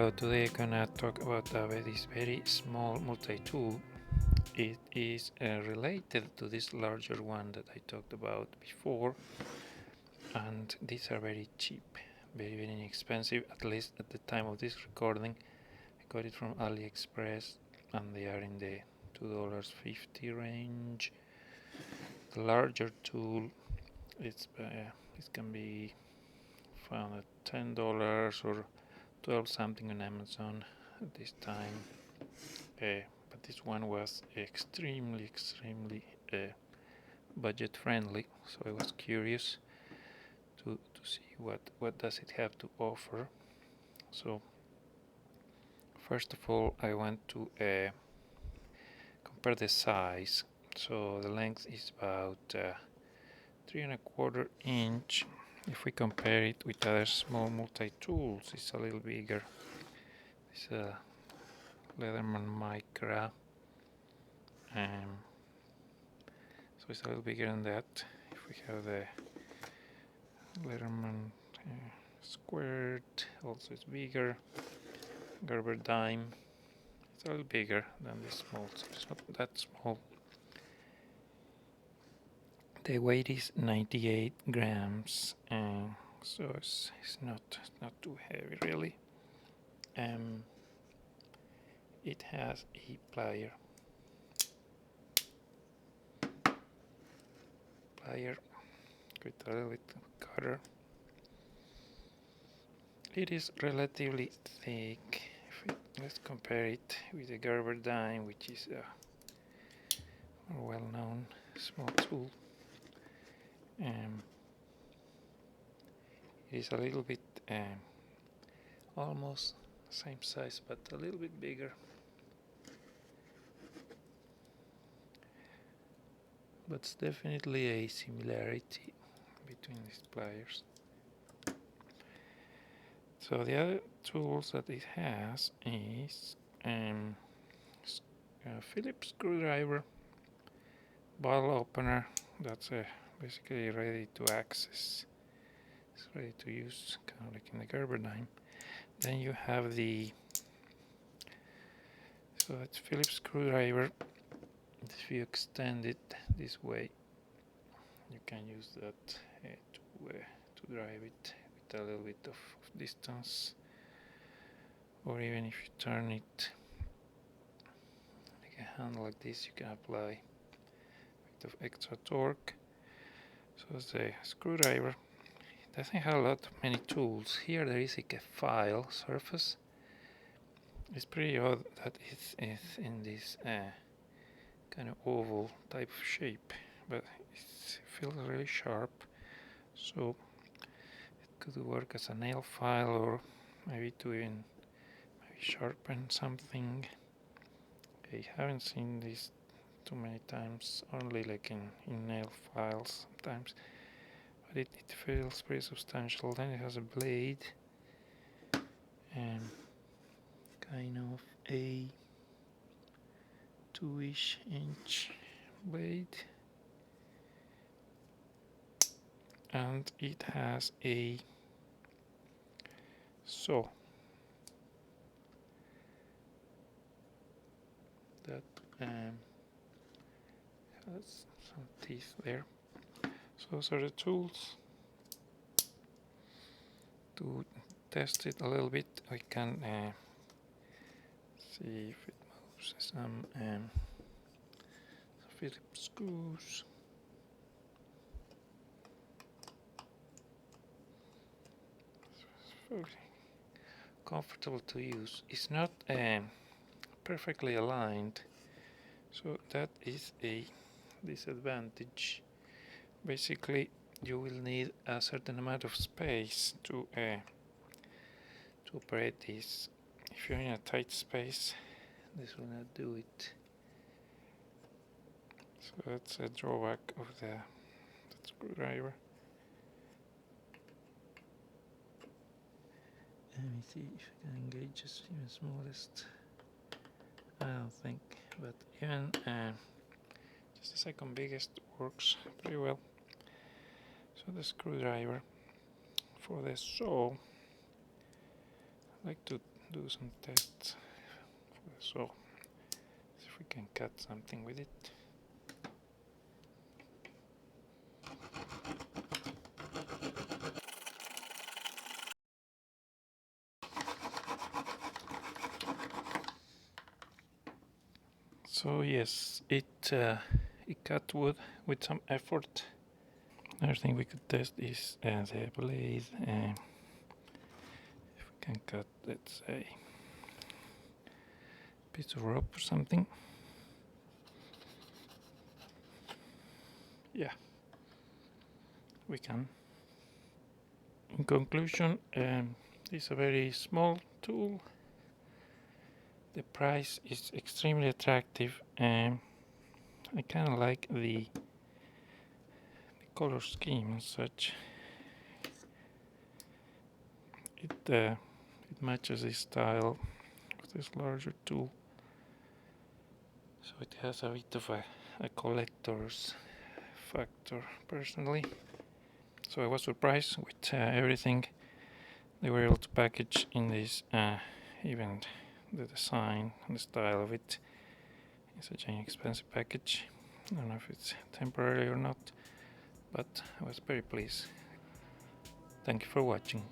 Hello, today I'm gonna talk about this very small multi-tool. It is related to this larger one that I talked about before, and these are very cheap, very inexpensive, at least at the time of this recording. I got it from AliExpress and they are in the $2.50 range. The larger tool, it can be found at $10 or 12 something on Amazon at this time. But this one was extremely budget friendly, so I was curious to see what does it have to offer. So first of all I want to compare the size. So the length is about 3¼ inch. If we compare it with other small multi-tools, it's a little bigger. It's a Leatherman Micra, so it's a little bigger than that. If we have the Leatherman Squared, also it's bigger. Gerber Dime, it's a little bigger than this small, so it's not that small. The weight is 98 grams, so it's not too heavy really. It has a plier with a little bit of cutter. It is relatively thick. Let's compare it with the Gerber Dime, which is a more well-known small tool. It is a little bit almost same size, but a little bit bigger. But it's definitely a similarity between these pliers. So the other tools that it has is a Phillips screwdriver, bottle opener. That's basically ready to access. It's ready to use, kind of like in the Gerber Dime. Then you have so that's Phillips screwdriver. If you extend it this way, you can use that to drive it with a little bit of distance, or even if you turn it like a handle like this, you can apply a bit of extra torque. So it's a screwdriver. It doesn't have a lot of many tools. Here there is like a file surface. It's pretty odd that it's in this kind of oval type of shape, but it feels really sharp, so it could work as a nail file, or maybe to even sharpen something. I haven't seen this too many times, only like in nail files sometimes, but it feels pretty substantial. Then it has a blade, and kind of a 2-ish inch blade, and it has a saw that has some teeth there. So those are the tools. To test it a little bit, I can see if it moves. Some Phillips screws. It's very comfortable to use. It's not perfectly aligned, so that is a disadvantage. Basically, you will need a certain amount of space to operate this. If you're in a tight space, this will not do it. So that's a drawback of the screwdriver. Let me see if I can engage just even smallest. I don't think, but even just the second biggest works pretty well. So the screwdriver. For the saw, I like to do some tests. So, see if we can cut something with it. So yes, it cut wood with some effort. Another thing we could test is the blade. If we can cut, let's say, a piece of rope or something. Yeah, we can. In conclusion, it's a very small tool. The price is extremely attractive, and I kind of like the color scheme and such. It matches the style of this larger tool, so it has a bit of a collector's factor personally. So I was surprised with everything they were able to package in this, even the design and the style of it in such an expensive package. I don't know if it's temporary or not, but I was very pleased. Thank you for watching.